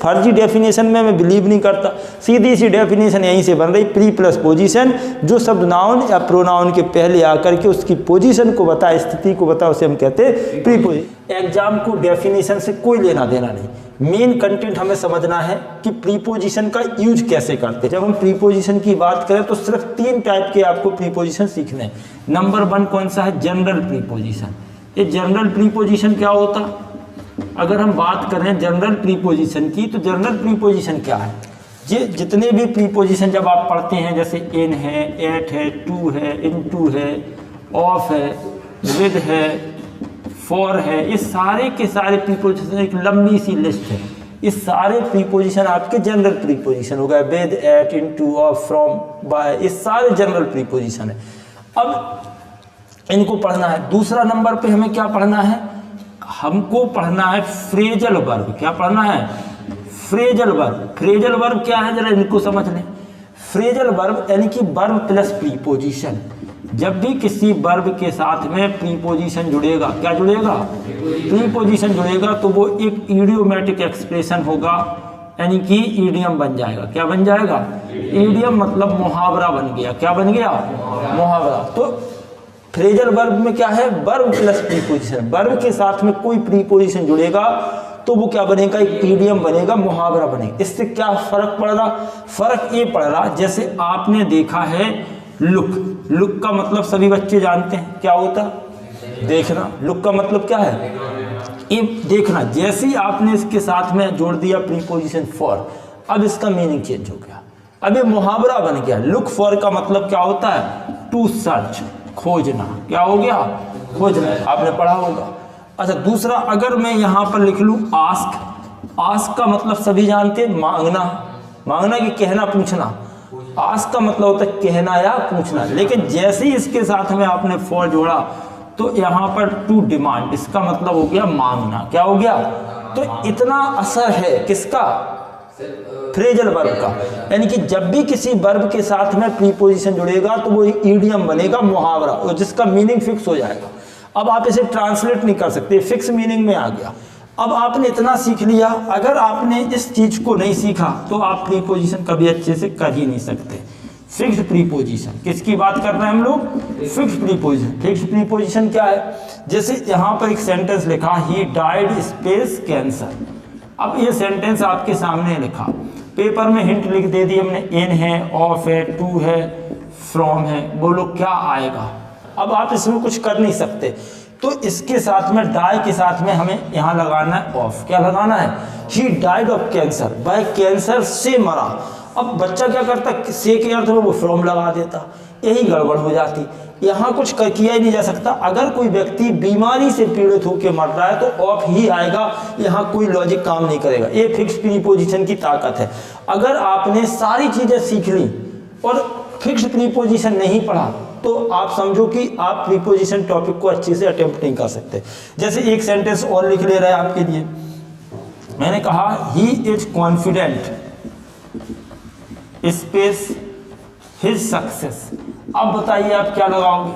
फर्जी डेफिनेशन में मैं बिलीव नहीं करता। सीधी सी डेफिनेशन यहीं से बन रही, प्री प्लस पोजीशन, जो शब्द नाउन या प्रोनाउन के पहले आकर के उसकी पोजीशन को बता, स्थिति को बता, उसे हम कहते हैं प्रीपोजिशन। एग्जाम को डेफिनेशन से कोई लेना देना नहीं, मेन कंटेंट हमें समझना है कि प्रीपोजिशन का यूज कैसे करते हैं। जब हम प्रीपोजिशन की बात करें तो सिर्फ 3 टाइप के आपको प्रीपोजिशन सीखने हैं। नंबर 1 कौन सा है? General preposition. ये जनरल प्रीपोजिशन क्या होता? अगर हम बात करें जनरल प्रीपोजिशन की, तो जनरल प्रीपोजिशन क्या है? ये जितने भी प्रीपोजिशन जब आप पढ़ते हैं, जैसे इन है, एट है, टू है, इनटू है, ऑफ है, विद है, फॉर है, ये सारे के सारे प्रीपोजिशन, एक लंबी सी लिस्ट है, इस सारे प्रीपोजिशन आपके जनरल प्रीपोजिशन हो गए। With, at, into, of, from, by, ये सारे जनरल प्रीपोजिशन है। अब इनको पढ़ना है। दूसरा नंबर पे हमें क्या पढ़ना है? हमको पढ़ना है फ्रेजल वर्ब। क्या पढ़ना है? Phrasal verb. फ्रेजल वर्ब क्या है, जरा इनको समझ लें। फ्रेजल वर्ब यानी कि वर्ब प्लस प्रीपोजिशन। जब भी किसी वर्ब के साथ में प्रीपोजिशन जुड़ेगा, क्या जुड़ेगा? प्रीपोजिशन जुड़ेगा, तो वो एक इडियोमैटिक एक्सप्रेशन होगा, यानी कि ईडियम बन जाएगा। क्या बन जाएगा? ईडियम मतलब मुहावरा बन गया। क्या बन गया? मुहावरा। तो फ्रेजल वर्ब में क्या है? Verb plus preposition. वर्ब के साथ में कोई प्रीपोजिशन जुड़ेगा तो वो क्या बनेगा? एक ईडियम बनेगा, मुहावरा बनेगा। इससे क्या फर्क पड़ रहा? फर्क ये पड़ रहा, जैसे आपने देखा है लुक। लुक का मतलब सभी बच्चे जानते हैं, क्या होता? देखना। लुक का मतलब क्या है? ये देखना। जैसे ही आपने इसके साथ में जोड़ दिया प्रीपोजिशन फॉर, अब इसका मीनिंग चेंज हो गया, अब ये मुहावरा बन गया। लुक फॉर का मतलब क्या होता है? टू सर्च, खोजना। क्या हो गया? खोजना। आपने पढ़ा होगा। अच्छा, दूसरा अगर मैं यहाँ पर लिख लूँ आस्क। आस्क का मतलब सभी जानते हैं, मांगना। मांगना कि कहना, पूछना। आस्क का मतलब होता है कहना या पूछना। लेकिन जैसे ही इसके साथ में आपने फॉर जोड़ा तो यहाँ पर टू डिमांड, इसका मतलब हो गया मांगना। क्या हो गया? तो इतना असर है किसका? फ्रेजल वर्ब का। यानी कि जब भी किसी वर्ब के साथ में प्रीपोजिशन जुड़ेगा तो वो ईडियम बनेगा, मुहावरा, और जिसका मीनिंग फिक्स हो जाएगा। अब आप इसे ट्रांसलेट नहीं कर सकते, फिक्स मीनिंग में आ गया। अब आपने इतना सीख लिया। अगर आपने इस चीज को नहीं सीखा तो आप प्रीपोजिशन कभी अच्छे से कर ही नहीं सकते। फिक्स्ड प्रीपोजिशन, किसकी बात कर रहे हैं हम लोग? Fixed preposition. फिक्स्ड प्रीपोजिशन क्या है? जैसे यहाँ पर एक सेंटेंस लिखा, ही डाइड स्पेस कैंसर। अब ये सेंटेंस आपके सामने लिखा, पेपर में हिंट लिख दे दी हमने, इन है, ऑफ है, टू है, फ्रॉम है। बोलो क्या आएगा? अब आप इसमें कुछ कर नहीं सकते, तो इसके साथ में, डाई के साथ में हमें यहाँ लगाना है ऑफ। क्या लगाना है? ही डाइड ऑफ कैंसर, वह कैंसर से मरा। अब बच्चा क्या करता? से के अर्थ में वो फ्रॉम लगा देता, यही गड़बड़ हो जाती। यहाँ कुछ किया ही नहीं जा सकता। अगर कोई व्यक्ति बीमारी से पीड़ित होकर मर रहा है तो ऑफ ही आएगा, यहाँ कोई लॉजिक काम नहीं करेगा। ये फिक्स प्रीपोजिशन की ताकत है। अगर आपने सारी चीजें सीख ली और फिक्स्ड प्रीपोजिशन नहीं पढ़ा तो आप समझो कि आप प्रीपोजिशन टॉपिक को अच्छे से अटेम्प्ट नहीं कर सकते। जैसे एक सेंटेंस और लिख ले रहा है आपके लिए, मैंने कहा he is confident space his success. अब बताइए आप क्या लगाओगे?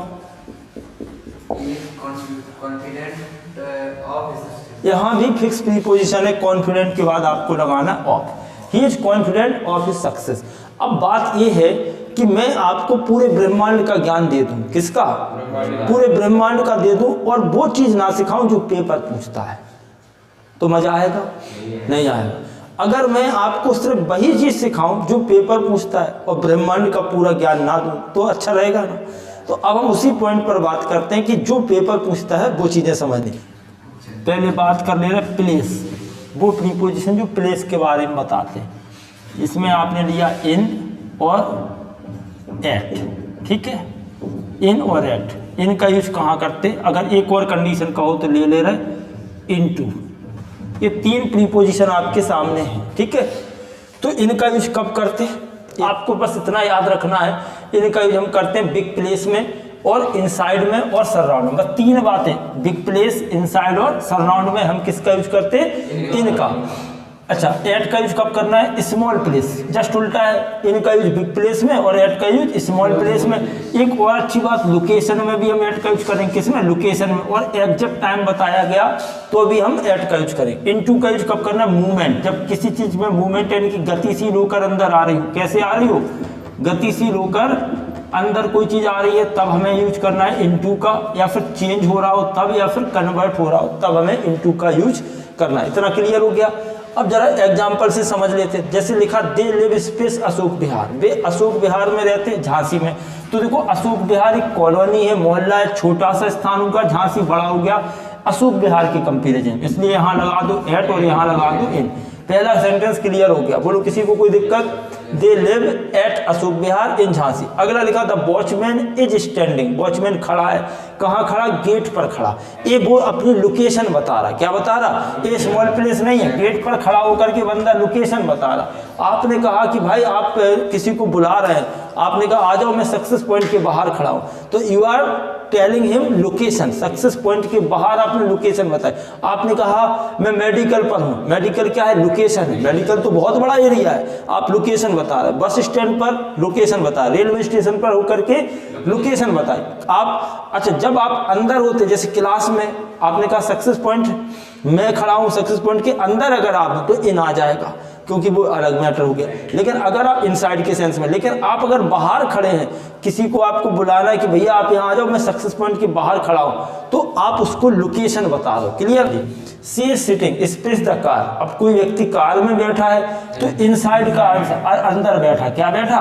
यहाँ भी फिक्स प्रीपोजिशन है, कॉन्फिडेंट के बाद आपको लगाना of. He is confident of his success. अब बात यह है कि मैं आपको पूरे ब्रह्मांड का ज्ञान दे दूं। किसका? पूरे ब्रह्मांड का दे दूं और वो चीज ना सिखाऊं जो पेपर पूछता है, तो मजा आएगा? नहीं आएगा। अगर मैं आपको सिर्फ वही चीज सिखाऊं जो पेपर पूछता है और ब्रह्मांड का पूरा ज्ञान ना दूं तो अच्छा रहेगा ना। तो अब हम उसी पॉइंट पर बात करते हैं कि जो पेपर पूछता है वो चीजें समझनी। पहले बात कर ले रहे प्लेस, वो प्रीपोजिशन जो प्लेस के बारे में बताते हैं। इसमें आपने लिया इन और एट, ठीक है? इन और एट, इनका यूज कहाँ करते? अगर एक और कंडीशन का हो तो ले रहे इनटू। ये 3 प्रीपोजिशन आपके सामने हैं, ठीक है? तो इनका यूज कब करते हैं? आपको बस इतना याद रखना है, इनका यूज हम करते हैं बिग प्लेस में और इनसाइड में और सराउंड में। बस 3 बातें, बिग प्लेस, इनसाइड और सराउंड में हम किसका यूज करते हैं? इनका। अच्छा, एट का यूज कब करना है? स्मॉल प्लेस, जस्ट उल्टा है, इनका यूज बिग प्लेस में और एट का यूज स्मॉल प्लेस में। एक और अच्छी बात, लोकेशन में भी हम एट का यूज करेंगे, किसमें? लोकेशन में, और एग्जैक्ट टाइम बताया गया तो भी हम एट का यूज करेंगे। इनटू का यूज कब करना है? मूवमेंट, जब किसी चीज में मूवमेंट यानी कि गतिशील होकर अंदर आ रही हो। कैसे आ रही हो? गतिशील होकर अंदर कोई चीज आ रही है तब हमें यूज करना है इनटू का, या फिर चेंज हो रहा हो तब, या फिर कन्वर्ट हो रहा हो तब हमें इनटू का यूज करना है। इतना क्लियर हो गया। अब जरा एग्जाम्पल से समझ लेते हैं। जैसे लिखा, they live space Ashok Vihar, वे अशोक विहार में रहते, झांसी में। तो देखो, अशोक विहार एक कॉलोनी है, मोहल्ला है, छोटा सा स्थान होगा, झांसी बड़ा हो गया, अशोक विहार की कंपेरिजन, इसलिए यहाँ लगा दो एट और यहाँ लगा दो इन। पहला सेंटेंस क्लियर हो गया। बोलो किसी को कोई दिक्कत? They live at Ashok Vihar इन झांसी। अगला लिखा, the watchman is standing, watchman खड़ा है, कहाँ खड़ा? गेट पर खड़ा। ये वो अपनी लोकेशन बता रहा। क्या बता रहा? ये स्मॉल प्लेस नहीं है, गेट पर खड़ा होकर के बंदा लोकेशन बता रहा। आपने कहा कि भाई आप किसी को बुला रहे हैं, आपने कहा आ जाओ मैं सक्सेस पॉइंट के बाहर खड़ा हूँ, तो you are telling him location, success point के बाहर आपने लोकेशन बताई। आपने कहा मैं मेडिकल पर हूँ, मेडिकल क्या है? लोकेशन है, मेडिकल तो बहुत बड़ा एरिया है, आप लोकेशन बता रहे। बस स्टैंड पर लोकेशन बता, रेलवे स्टेशन पर होकर के लोकेशन बताए आप। अच्छा, जब आप अंदर होते, जैसे क्लास में, आपने कहा सक्सेस पॉइंट मैं खड़ा हूँ, सक्सेस पॉइंट के अंदर अगर आप तो इन आ जाएगा, क्योंकि वो अलग मैटर हो गया। लेकिन अगर आप इनसाइड के सेंस में, लेकिन आप अगर बाहर खड़े हैं, किसी को आपको बुलाना है कि भैया आप यहाँ आ जाओ, मैं सक्सेस पॉइंट के बाहर खड़ा हूँ, तो आप उसको लोकेशन बता दो। Clear? She is sitting space the car, अब कोई व्यक्ति कार में बैठा है तो इनसाइड का अंदर बैठा, क्या बैठा?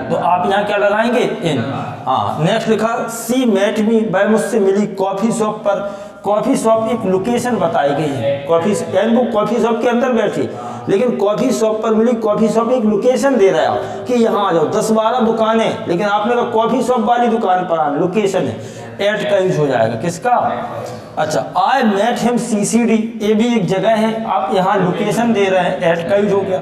तो आप यहाँ क्या लगाएंगे? इन। हाँ, नेक्स्ट लिखा, सी मेट मी, वह मुझसे मिली कॉफी शॉप पर। कॉफी शॉप एक लोकेशन बताई गई है, कॉफी यानी वो कॉफी शॉप के अंदर बैठी, लेकिन कॉफी शॉप पर मिली। कॉफी शॉप एक लोकेशन दे रहा है कि यहाँ आ जाओ, 10-12 दुकानें, लेकिन आपने कहा कॉफी शॉप वाली दुकान पर आना, लोकेशन है, एट का यूज हो जाएगा। किसका? अच्छा, आई मेट हिम CCD, ये भी एक जगह है, आप यहाँ लोकेशन दे रहे हैं, एट का यूज हो गया।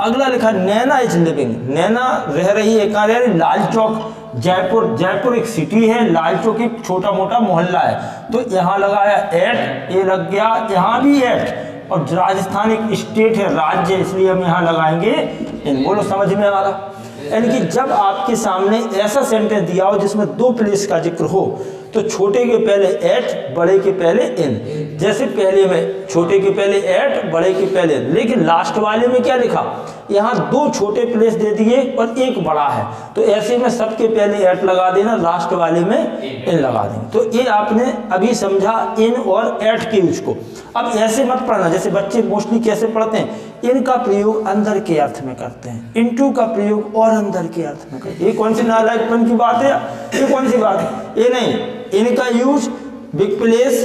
अगला लिखा, नैना इज लिविंग, नैना रह रही है, कहाँ रह रही? लाल चौक, जयपुर। जयपुर एक सिटी है, लाल चौक एक छोटा मोटा मोहल्ला है, तो यहाँ लगाया एट, ये लग गया, यहाँ भी एट। और राजस्थान एक स्टेट है, राज्य, इसलिए हम यहाँ लगाएंगे इन। बोलो समझ में आ रहा? यानी कि जब आपके सामने ऐसा सेंटेंस दिया हो जिसमें दो प्लेस का जिक्र हो, तो छोटे के पहले एट, बड़े के पहले इन। जैसे पहले में छोटे के पहले एट, बड़े के पहले, लेकिन लास्ट वाले में क्या लिखा? यहाँ दो छोटे प्लेस दे दिए और एक बड़ा है, तो ऐसे में सबके पहले एट लगा देना, लास्ट वाले में इन लगा देंगे। तो ये आपने अभी समझा इन और एट के यूज को। अब ऐसे मत पढ़ना, जैसे बच्चे मोस्टली कैसे पढ़ते हैं, इनका प्रयोग अंदर के अर्थ में करते हैं, इनटू का प्रयोग और अंदर के अर्थ में करते हैं। ये कौन सी नालायकपन की बात है? ये कौन सी बात है? ये नहीं, इनका यूज बिग प्लेस,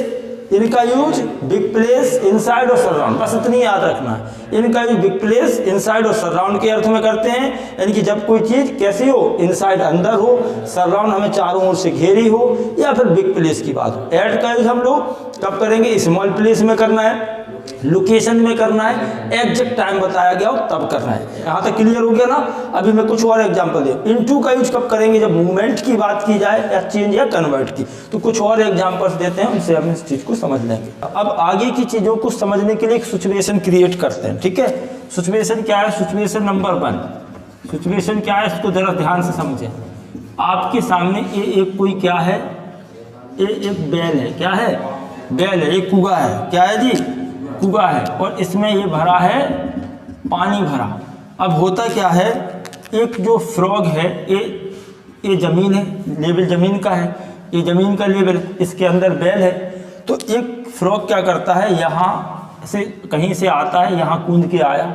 इनका यूज बिग प्लेस, इनसाइड और सराउंड, बस इतनी याद रखना है। इनका यूज बिग प्लेस, इनसाइड और सराउंड के अर्थ में करते हैं, यानी कि जब कोई चीज कैसी हो, इनसाइड अंदर हो, सराउंड हमें चारों ओर से घेरी हो, या फिर बिग प्लेस की बात हो। एट का यूज हम लोग कब करेंगे? स्मॉल प्लेस में करना है, लोकेशन में करना है, एग्जैक्ट टाइम बताया गया हो तब करना है। यहाँ तक क्लियर हो गया ना? अभी मैं कुछ और एग्जांपल दे। इनटू का यूज कब करेंगे? जब मूवमेंट की बात की जाए, या चेंज या कन्वर्ट की। तो कुछ और एग्जांपल्स देते हैं, उनसे हम इस चीज को समझ लेंगे। अब आगे की चीजों को समझने के लिए एक सिचुएशन क्रिएट करते हैं, ठीक है? सिचुएशन क्या है? Situation number 1। सिचुएशन क्या है, इसको जरा ध्यान से समझें। आपके सामने एक कोई क्या है? एक बैल है। क्या है? बैल है। एक कुआ है। क्या है जी? कुआ है, और इसमें ये भरा है, पानी भरा। अब होता क्या है, एक जो फ्रॉग है, ये जमीन है, लेवल जमीन का है, ये जमीन का लेवल, इसके अंदर बैल है। तो एक फ्रॉग क्या करता है, यहाँ से कहीं से आता है, यहाँ कूद के आया,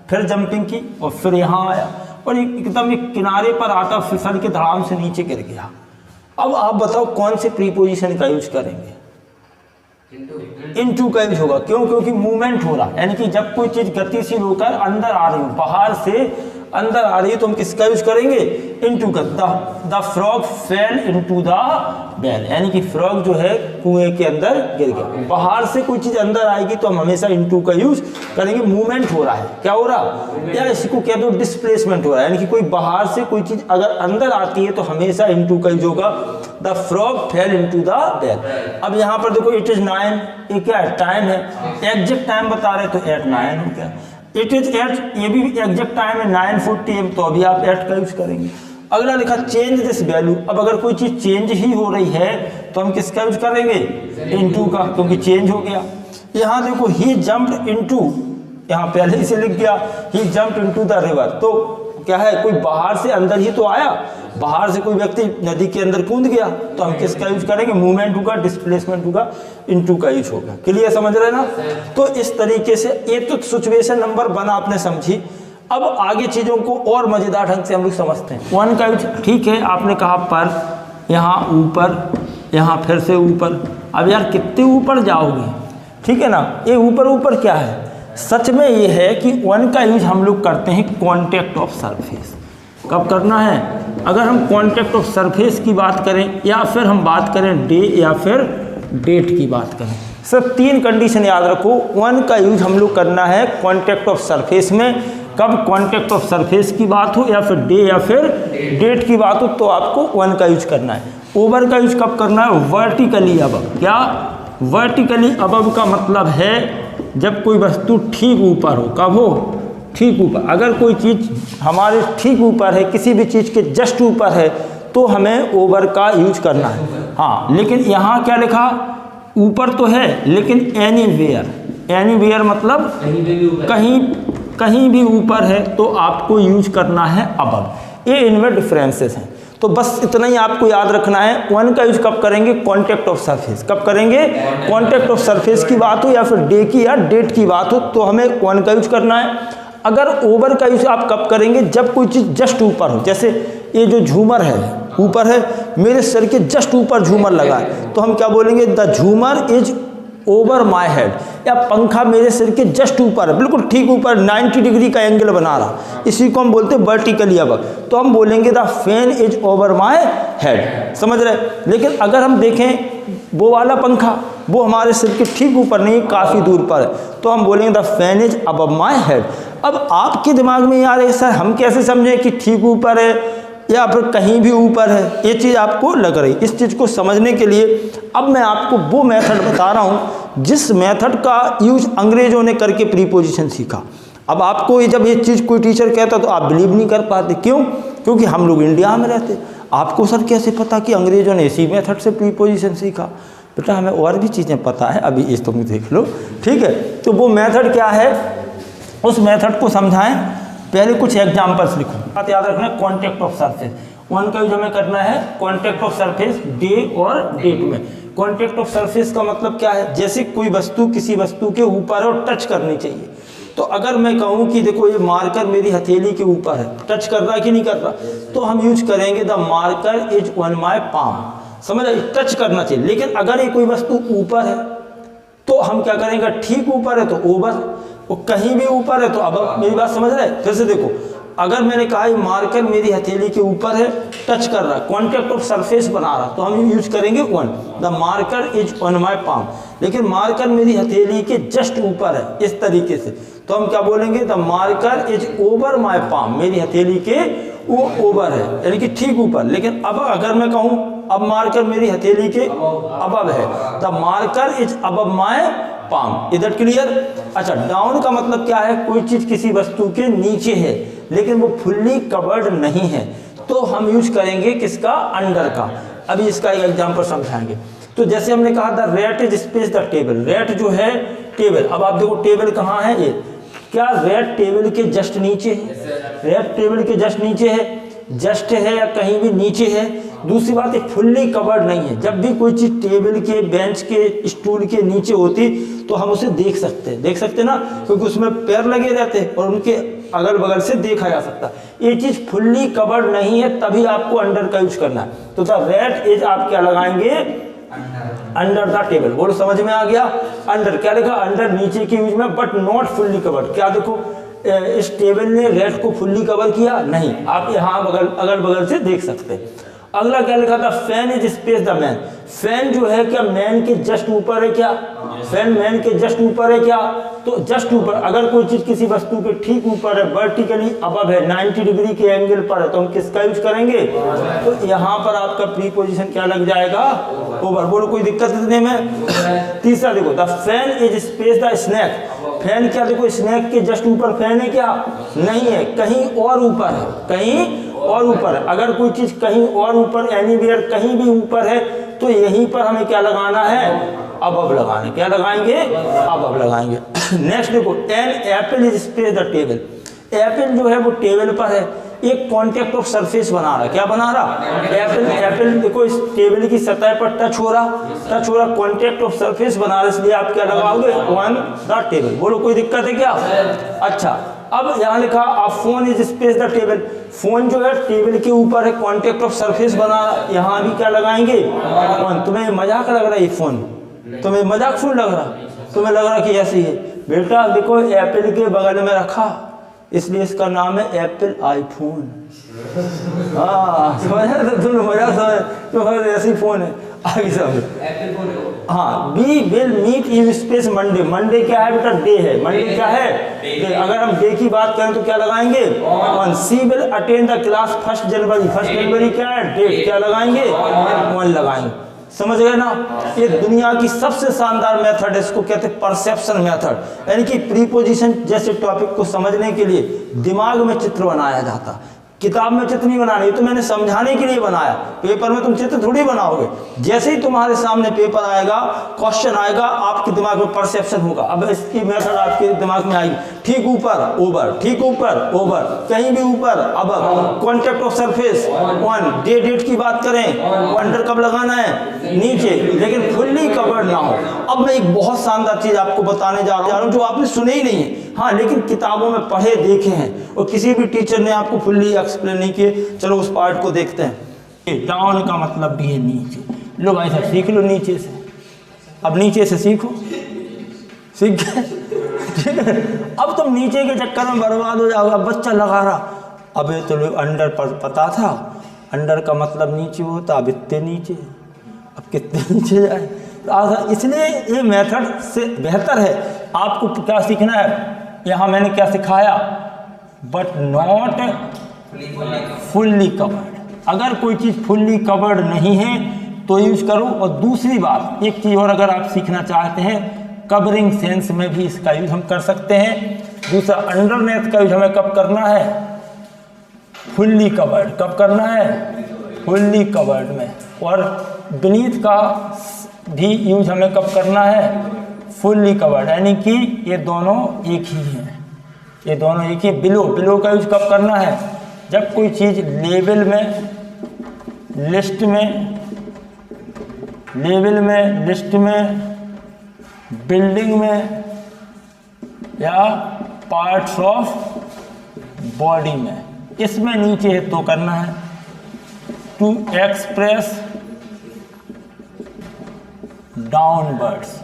फिर जंपिंग की और फिर यहाँ आया, और एकदम एक किनारे पर आता, फिसल के धड़ाम से नीचे गिर गया। अब आप बताओ कौन से प्रीपोजिशन का यूज करेंगे? इनटू का यूज होगा। क्यों? क्योंकि मूवमेंट हो रहा है, यानी कि जब कोई चीज गतिशील होकर अंदर आ रही हो, बाहर से अंदर आ रही है तो हम किसका यूज करेंगे, इनटू का। The frog fail into the well, यानी कि फ्रॉग जो है कुएं के अंदर गिर गया। बाहर से कोई चीज अंदर आएगी तो हम हमेशा इनटू का यूज करेंगे। मूवमेंट हो रहा है, क्या हो रहा, या इसको कह दो डिस्प्लेसमेंट हो रहा है, यानी कि कोई बाहर से कोई चीज अगर अंदर आती है तो हमेशा इनटू का यूज होगा। The frog fail into the well. अब यहाँ पर देखो इट इज 9, ये क्या है, टाइम है, एग्जैक्ट टाइम बता रहे तो 8 9 हो गया। इट इज 8, ये भी एग्जैक्ट टाइम है 9:40 AM, तो अभी आप 8 का यूज करेंगे। अगला लिखा चेंज दिस वैल्यू। अब अगर कोई चीज चेंज ही हो रही है तो हम किसका यूज करेंगे, इनटू का, क्योंकि चेंज हो गया। यहाँ देखो ही जंप्ड इनटू, यहाँ पहले ही से लिख गया ही जंप्ड इनटू द रिवर, तो क्या है, कोई बाहर से अंदर ही तो आया, बाहर से कोई व्यक्ति नदी के अंदर कूद गया, तो हम किसका यूज करेंगे, मूवमेंट होगा, डिस्प्लेसमेंट होगा, इनटू का यूज होगा। क्लियर, समझ रहे ना। तो इस तरीके से ये तो सिचुएशन नंबर 1 आपने समझी। अब आगे चीजों को और मजेदार ढंग से हम लोग समझते हैं। 1 का यूज, ठीक है, आपने कहा पर, यहाँ ऊपर, यहाँ फिर से ऊपर। अब यार कितने ऊपर जाओगे, ठीक है ना। ये ऊपर ऊपर क्या है, सच में ये है कि 1 का यूज हम लोग करते हैं कांटेक्ट ऑफ सरफेस। कब करना है, अगर हम कांटेक्ट ऑफ सरफेस की बात करें, या फिर हम बात करें डे या फिर डेट की बात करें। सब 3 कंडीशन याद रखो। 1 का यूज हम लोग करना है कांटेक्ट ऑफ सरफेस में। कब कांटेक्ट ऑफ सरफेस की बात हो, या फिर डे या फिर डेट की बात हो, तो आपको 1 का यूज करना है। ओवर का यूज कब करना है, वर्टिकली अबव। क्या, वर्टिकली अबव का मतलब है जब कोई वस्तु ठीक ऊपर हो। कब हो, ठीक ऊपर। अगर कोई चीज़ हमारे ठीक ऊपर है, किसी भी चीज़ के जस्ट ऊपर है, तो हमें ओवर का यूज करना है। हाँ, लेकिन यहाँ क्या लिखा, ऊपर तो है लेकिन एनीवेयर। एनीवेयर मतलब कहीं कहीं भी ऊपर है तो आपको यूज करना है अबव। ये इनमें डिफरेंसेस हैं। तो बस इतना ही आपको याद रखना है। 1 का यूज कब करेंगे, कांटेक्ट ऑफ सरफेस। कब करेंगे, कांटेक्ट ऑफ सरफेस की बात हो या फिर डे की या डेट की बात हो तो हमें 1 का यूज करना है। अगर ओवर का यूज आप कब करेंगे, जब कोई चीज़ जस्ट ऊपर हो। जैसे ये जो झूमर है ऊपर है, मेरे सर के जस्ट ऊपर झूमर लगा है, तो हम क्या बोलेंगे, द झूमर इज ओवर माई हेड। या पंखा मेरे सिर के जस्ट ऊपर है, बिल्कुल ठीक ऊपर, 90 डिग्री का एंगल बना रहा, इसी को हम बोलते हैं वर्टिकली अबव। तो हम बोलेंगे the fan is over my head. समझ रहे। लेकिन अगर हम देखें वो वाला पंखा, वो हमारे सिर के ठीक ऊपर नहीं, काफ़ी दूर पर है, तो हम बोलेंगे the fan is above my head. अब आपके दिमाग में यार ऐसा हम कैसे समझें कि ठीक ऊपर है या फिर कहीं भी ऊपर है, ये चीज़ आपको लग रही। इस चीज़ को समझने के लिए अब मैं आपको वो मेथड बता रहा हूँ जिस मेथड का यूज अंग्रेजों ने करके प्रीपोजिशन सीखा। अब आपको जब ये चीज़ कोई टीचर कहता तो आप बिलीव नहीं कर पाते। क्यों, क्योंकि हम लोग इंडिया में रहते। आपको सर कैसे पता कि अंग्रेजों ने इसी मेथड से प्रीपोजिशन सीखा। बेटा हमें और भी चीज़ें पता है, अभी इस तुम देख लो, ठीक है। तो वो मेथड क्या है, उस मेथड को समझाएं। पहले कुछ एग्जांपल्स लिखो। बात याद रखना, कांटेक्ट ऑफ सरफेस। 1 का यूज हमें करना है कांटेक्ट ऑफ सरफेस डे और डेट में। कांटेक्ट ऑफ सरफेस का मतलब क्या है, जैसे कोई वस्तु किसी वस्तु के ऊपर और टच करनी चाहिए। तो अगर मैं कहूँ कि देखो ये मार्कर मेरी हथेली के ऊपर है, टच कर रहा कि नहीं कर रहा, तो हम यूज करेंगे the marker is on my palm. समझ रहे, टच करना चाहिए। लेकिन अगर ये कोई वस्तु ऊपर है तो हम क्या करेंगे, ठीक ऊपर है तो ओवर, वो कहीं भी ऊपर है तो अब मेरी बात समझ रहे। फिर से देखो, अगर मैंने कहा मार्कर मेरी हथेली के ऊपर है, टच कर रहा है, कांटेक्ट ऑफ सरफेस बना रहा, तो हम यूज करेंगे 1, the marker is on my palm. लेकिन मार्कर मेरी हथेली के जस्ट ऊपर है, इस तरीके से, तो हम क्या बोलेंगे, the marker is over my palm. मेरी हथेली के वो ओवर है, यानी कि ठीक ऊपर। लेकिन अब अगर मैं कहूँ अब मार्कर मेरी हथेली के अबव है, the marker is above my palm. इधर क्लियर। अच्छा, डाउन का मतलब क्या है, कोई चीज किसी वस्तु के नीचे है लेकिन वो फुल्ली कवर्ड नहीं है, तो हम यूज करेंगे किसका, अंडर का। अभी इसका एक एग्जांपल समझाएंगे। तो जैसे हमने कहा the rat is space the table. Rat जो है टेबल, अब आप देखो टेबल कहाँ है, ये क्या रैट टेबल के जस्ट नीचे है, रैट टेबल के जस्ट नीचे है, जस्ट है या कहीं भी नीचे है। दूसरी बात है फुल्ली कवर्ड नहीं है। जब भी कोई चीज टेबल के, बेंच के, स्टूल के नीचे होती तो हम उसे देख सकते ना, क्योंकि उसमें पैर लगे रहते और उनके अगल बगल से देखा जा सकता। ये चीज फुल्ली कवर्ड नहीं है, तभी आपको अंडर का यूज करना है। तो द रैट इज आप क्या लगाएंगे, अंडर द टेबल। बोलो समझ में आ गया। अंडर क्या लिखा, अंडर नीचे के यूज में, बट नॉट फुल्ली कवर्ड। क्या देखो इस टेबल ने रेड को फुल्ली कवर किया? नहीं। आप यहाँ अगल बगल से देख सकते हैं। अगला क्या लिखा था? Fan is space the man. Fan जो है क्या मैन के जस्ट ऊपर है क्या? फैन मैन के जस्ट ऊपर है क्या? तो जस्ट ऊपर, अगर कोई चीज किसी वस्तु के ठीक ऊपर है, वर्टिकली अबव है, 90 डिग्री के एंगल पर है, तो हम किसका यूज करेंगे? तो यहाँ पर आपका प्रीपोजिशन क्या लग जाएगा? ओवर। बोलो कोई दिक्कत नहीं में? तीसरा देखो, the fan is space the snake. Fan क्या देखो स्नैक के जस्ट ऊपर फैन है क्या? नहीं है, कहीं और ऊपर है, कहीं और ऊपर है। अगर कोई चीज कहीं और ऊपर, एनीवेयर कहीं भी ऊपर है, तो यहीं पर हमें क्या लगाना है? अबव लगाना। क्या लगाएंगे? अबव लगाएंगे। नेक्स्ट देखो, an apple is space the table. Apple जो है वो टेबल पर है, एक कॉन्टेक्ट ऑफ सरफेस बना रहा। क्या बना रहा? एप्पल देखो इस टेबल की सतह पर टच हो रहा, कॉन्टेक्ट ऑफ सरफेस बना रहा, इसलिए आप क्या लगाओगे? On the table. बोलो कोई दिक्कत है क्या? अच्छा, अब यहाँ लिखा अ phone is space the table. Phone जो है टेबल के ऊपर है, कॉन्टेक्ट ऑफ सरफेस बना रहा, यहाँ भी क्या लगाएंगे? ऑन। तुम्हें मजाक लग रहा है ये फोन? तुम्हें मजाक क्यों लग रहा? तुम्हें लग रहा कि ऐसे ही है? बेटा देखो एप्पल के बगल में रखा, इसलिए इसका नाम है एप्पल आईफोन। हाँ समझा? तो तुमने मजाक समझ, तो ऐसे ही फोन है। आगे समझो। हाँ, we will meet in space Monday. Monday क्या है बेटा? डे है। मंडे क्या है? डे। अगर हम डे की बात करें तो क्या लगाएंगे? On. She will attend the class 1 January. 1 January क्या है? डेट। क्या लगाएंगे? ऑन लगाएंगे। समझ गए ना? ये दुनिया की सबसे शानदार मेथड है, इसको कहते हैं परसेप्शन मेथड। यानी कि प्रीपोजिशन जैसे टॉपिक को समझने के लिए दिमाग में चित्र बनाया जाता। किताब में चित्र नहीं बनाना, ये तो मैंने समझाने के लिए बनाया। पेपर में तुम चित्र थोड़ी बनाओगे। जैसे ही तुम्हारे सामने पेपर आएगा, क्वेश्चन आएगा, आपके दिमाग में परसेप्शन होगा। अब इसकी मेथड आपके दिमाग में आएगी। ठीक ऊपर ओवर, ठीक ऊपर ओवर, कहीं भी ऊपर above, contact of surface on. Date की बात करें, अंडर कब लगाना है? नीचे, लेकिन फुल्ली कवर्ड ना हो। अब मैं एक बहुत शानदार चीज आपको बताने जा रहा हूँ जो आपने सुने ही नहीं है, हाँ लेकिन किताबों में पढ़े देखे हैं, और किसी भी टीचर ने आपको फुल्ली एक्सप्लेन नहीं किए। चलो उस पार्ट को देखते हैं। डाउन का मतलब भी है नीचे। लो भाई साहब सीख लो नीचे से। अब नीचे से सीखो, सीख गए? ठीक है। अब तुम नीचे के चक्कर में बर्बाद हो जाओगे। अब बच्चा लगा रहा, अबे तो अंडर पर पता था, अंडर का मतलब नीचे होता, अब इतने नीचे, अब कितने नीचे जाए। इसलिए ये मेथड से बेहतर है। आपको क्या सीखना है? यहाँ मैंने क्या सिखाया? But not fully covered. अगर कोई चीज़ फुल्ली कवर्ड नहीं है तो यूज करो। और दूसरी बात, एक चीज़ और अगर आप सीखना चाहते हैं, कवरिंग सेंस में भी इसका यूज हम कर सकते हैं। दूसरा, अंडरनेथ का यूज हमें कब करना है? Fully covered. कब करना है? फुल्ली कवर्ड में। और बीनीथ का भी यूज हमें कब करना है? Fully covered. यानी कि ये दोनों एक ही हैं, ये दोनों एक ही। बिलो, बिलो का यूज कब करना है? जब कोई चीज़ लेवल में, लिस्ट में, लेवल में, लिस्ट में, बिल्डिंग में, या पार्ट्स ऑफ बॉडी में, इसमें नीचे है तो करना है। To express downwards.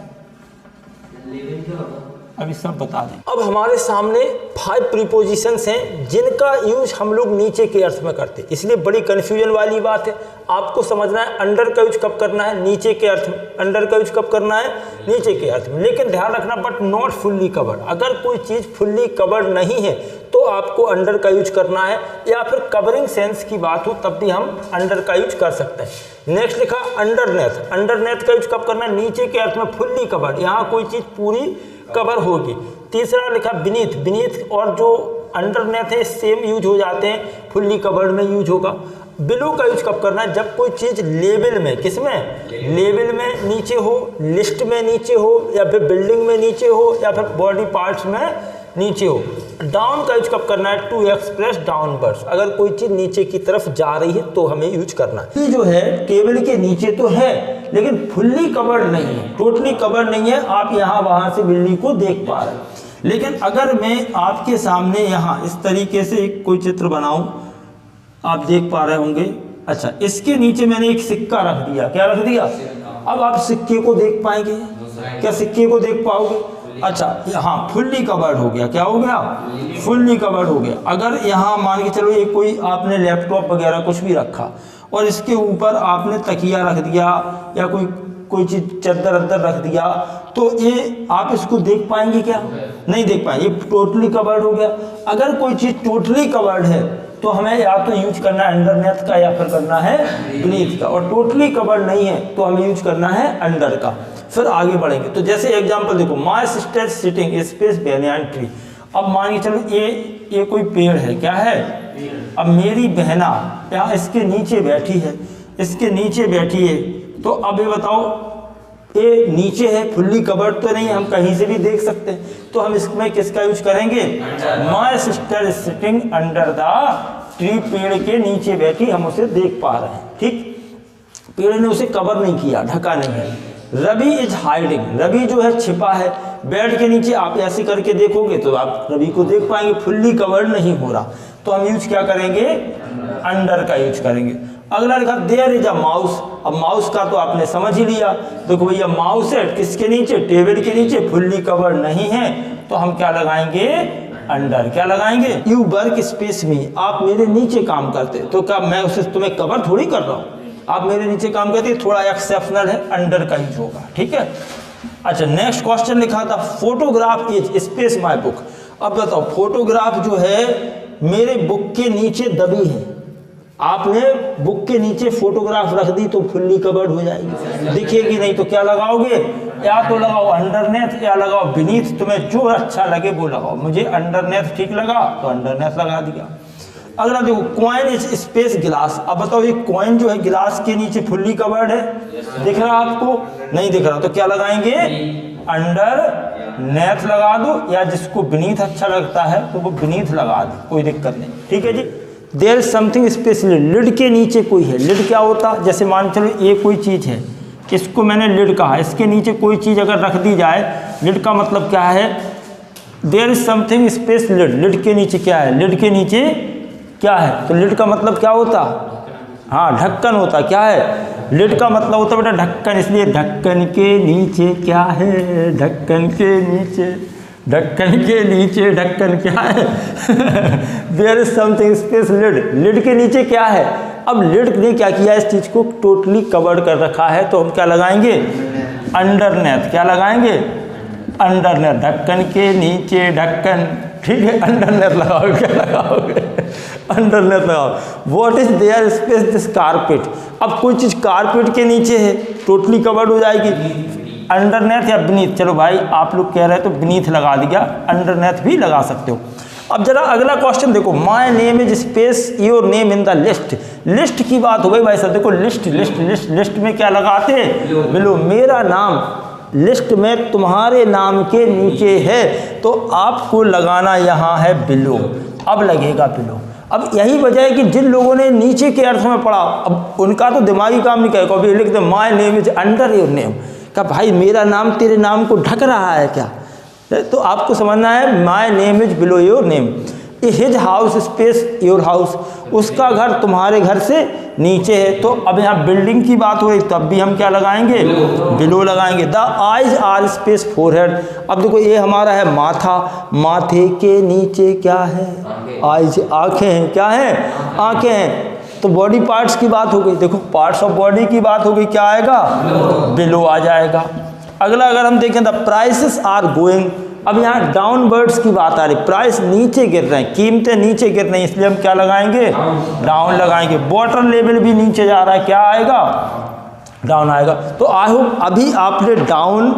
अभी सब बता दें। अब हमारे सामने 5 प्रीपोजिशंस हैं जिनका यूज हम लोग नीचे के अर्थ में करते हैं, इसलिए बड़ी कंफ्यूजन वाली बात है। आपको समझना है अंडर का यूज कब करना है? नीचे के अर्थ में। अंडर का यूज कब करना है? नीचे के अर्थ में। लेकिन ध्यान रखना, बट नॉट फुल्ली कवर्ड। अगर कोई चीज़ फुल्ली कवर्ड नहीं है तो आपको अंडर का यूज करना है, या फिर कवरिंग सेंस की बात हो तब भी हम अंडर का यूज कर सकते हैं। नेक्स्ट लिखा अंडरनेथ। अंडरनेथ का यूज कब करना है? नीचे के अर्थ में, फुल्ली कवर्ड। यहाँ कोई चीज़ पूरी कवर होगी। तीसरा लिखा बीनीथ। बीनीथ और जो अंडरनेथ है सेम यूज हो जाते हैं, फुल्ली कवर्ड में यूज होगा। बिलो का यूज कब करना है? जब कोई चीज लेवल में, किसमें? लेवल में नीचे हो, लिस्ट में नीचे हो, या फिर बिल्डिंग में नीचे हो, या फिर बॉडी पार्ट्स में नीचे हो। डाउन का यूज कब करना है? To express downwards. अगर कोई चीज नीचे की तरफ जा रही है तो हमें यूज करना है। ये जो है टेबल के नीचे तो है लेकिन फुल्ली कवर्ड नहीं है, टोटली कवर्ड नहीं है। आप यहाँ वहां से बिल्डिंग को देख पा रहे हैं। लेकिन अगर मैं आपके सामने यहाँ इस तरीके से कोई चित्र बनाऊं, आप देख पा रहे होंगे। अच्छा, इसके नीचे मैंने एक सिक्का रख दिया। क्या रख दिया? अब आप सिक्के को देख पाएंगे क्या? सिक्के को देख पाओगे? अच्छा हाँ, फुल्ली कवर्ड हो गया। क्या हो गया? फुल्ली कवर्ड हो गया। अगर यहाँ मान के चलो ये कोई आपने लैपटॉप वगैरह कुछ भी रखा और इसके ऊपर आपने तकिया रख दिया या कोई चीज़ चद्दर अद्दर रख दिया, तो ये आप इसको देख पाएंगे क्या? नहीं देख पाएंगे, ये टोटली कवर्ड हो गया। अगर कोई चीज़ टोटली कवर्ड है तो हमें या तो यूज करना है अंडरनेथ का या फिर करना है बीनीथ का, और टोटली कवर्ड नहीं है तो हमें यूज करना है अंडर का। फिर आगे बढ़ेंगे तो जैसे एग्जांपल देखो, my sister sitting space banyan tree. अब मान के चलो ये कोई पेड़ है, क्या है? अब मेरी बहना यहाँ इसके नीचे बैठी है, इसके नीचे बैठी है, तो अब ये बताओ ये नीचे है, फुल्ली कवर्ड तो नहीं, हम कहीं से भी देख सकते हैं, तो हम इसमें किसका यूज करेंगे? My sister sitting under the tree. पेड़ के नीचे बैठी, हम उसे देख पा रहे हैं, ठीक। पेड़ ने उसे कवर नहीं किया, ढका नहीं है। रवि इज हाइडिंग, रवि जो है छिपा है बेड के नीचे। आप ऐसे करके देखोगे तो आप रवि को देख पाएंगे, फुल्ली कवर्ड नहीं हो रहा, तो हम यूज क्या करेंगे? अंडर का यूज करेंगे। अगला लिखा देयर इज अ माउस। अब माउस का तो आपने समझ ही लिया, देखो भैया माउस है किसके नीचे? टेबल के नीचे, फुल्ली कवर्ड नहीं है, तो हम क्या लगाएंगे? अंडर। क्या लगाएंगे? यू वर्क स्पेस मी, आप मेरे नीचे काम करते, तो क्या मैं उसे तुम्हें कवर थोड़ी कर रहा हूँ, आप मेरे नीचे काम करते, थोड़ा एक्सेप्शनल है, अंडर का यूज होगा, ठीक है। अच्छा नेक्स्ट क्वेश्चन लिखा था photograph is space my book. अब बताओ फोटोग्राफ जो है मेरे बुक के नीचे दबी है, आपने बुक के नीचे फोटोग्राफ रख दी तो फुल्ली कवर्ड हो जाएगी, दिखेगी नहीं, तो क्या लगाओगे? या तो लगाओ अंडरनेथ या लगाओ बीनीथ, तुम्हें जो अच्छा लगे वो लगाओ। मुझे अंडरनेथ ठीक लगा तो अंडरनेथ लगा दिया। अगला देखो कॉइन इज स्पेस गिलास। अब बताओ ये कॉइन जो है गिलास के नीचे फुल्ली कवर्ड है, दिख रहा आपको? नहीं दिख रहा, तो क्या लगाएंगे? अंडरनेथ लगा दो, या जिसको बीनीथ अच्छा लगता है तो वो बीनीथ लगा दो, कोई दिक्कत नहीं, ठीक है जी। There is something special, lid के नीचे कोई है। लिड क्या होता? जैसे मान चलो ये कोई चीज़ है, इसको मैंने लिड कहा, इसके नीचे कोई चीज़ अगर रख दी जाए, लिड का मतलब क्या है? There is something space lid, lid के नीचे क्या है? लिड के नीचे क्या है? तो लिड का मतलब क्या होता? हाँ ढक्कन होता। क्या है? लिड का मतलब होता है बेटा ढक्कन, इसलिए ढक्कन के नीचे क्या है? ढक्कन के नीचे, ढक्कन के नीचे ढक्कन क्या है? There is something space lid, lid के नीचे क्या है? अब लिड ने क्या किया? इस चीज़ को टोटली कवर्ड कर रखा है, तो हम क्या लगाएंगे? अंडरनेथ। क्या लगाएंगे? अंडरनेथ, ढक्कन के नीचे ढक्कन, ठीक है, अंडरनेथ लगाओगे। क्या लगाओगे? अंडरनेथ लगाओ। What is there space this carpet. अब कोई चीज़ कारपेट के नीचे है, टोटली कवर्ड हो जाएगी, अंडरनेथ या बीनीथ। चलो भाई आप लोग कह रहे हैं तो बीनीथ लगा दिया, अंडरनेथ भी लगा सकते हो। अब जरा अगला क्वेश्चन देखो, my name is space your name in the list. List की बात हो गई भाई साहब, देखो लिस्ट लिस्ट लिस्ट लिस्ट में क्या लगाते हैं? बिलो। मेरा नाम लिस्ट में तुम्हारे नाम के नीचे है, तो आपको लगाना यहाँ है बिलो। अब लगेगा बिलो। अब यही वजह है कि जिन लोगों ने नीचे के अर्थ में पढ़ा, अब उनका तो दिमागी काम नहीं करेगा, अभी लिख दे my name is under your name. क्या भाई मेरा नाम तेरे नाम को ढक रहा है क्या? तो आपको समझना है my name is below your name. His house space your house, उसका घर तुम्हारे घर से नीचे है, तो अब यहाँ बिल्डिंग की बात हो रही, तब भी हम क्या लगाएंगे? बिलो लगाएंगे। The eyes are space forehead. अब देखो ये हमारा है माथा, माथे के नीचे क्या है? आइज, आंखें हैं। क्या है? आंखें हैं। तो बॉडी पार्ट्स की बात हो गई, देखो पार्ट्स ऑफ बॉडी की बात हो गई, क्या आएगा? बिलो आ जाएगा। अगला अगर हम देखें द प्राइसेस आर गोइंग, अब यहाँ डाउनवर्ड्स की बात आ रही, प्राइस नीचे गिर रहे हैं, कीमतें नीचे गिर रही हैं, इसलिए हम क्या लगाएंगे? डाउन लगाएंगे। वाटर लेवल भी नीचे जा रहा है, क्या आएगा? डाउन आएगा। तो आई होप अभी आपने down,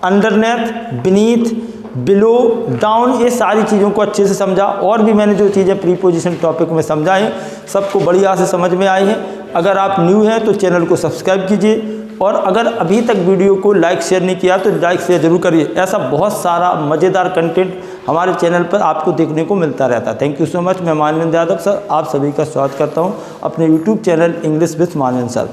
underneath, beneath, below, down, ये सारी चीज़ों को अच्छे से समझा, और भी मैंने जो चीज़ें प्रीपोजिशन टॉपिक में समझाई सबको बढ़िया से समझ में आई हैं। अगर आप न्यू हैं तो चैनल को सब्सक्राइब कीजिए, और अगर अभी तक वीडियो को लाइक शेयर नहीं किया तो लाइक शेयर जरूर करिए। ऐसा बहुत सारा मज़ेदार कंटेंट हमारे चैनल पर आपको देखने को मिलता रहता है। Thank you so much. मैं मानवेंद्र यादव सर आप सभी का स्वागत करता हूं अपने YouTube channel English with Manvendra sir पर।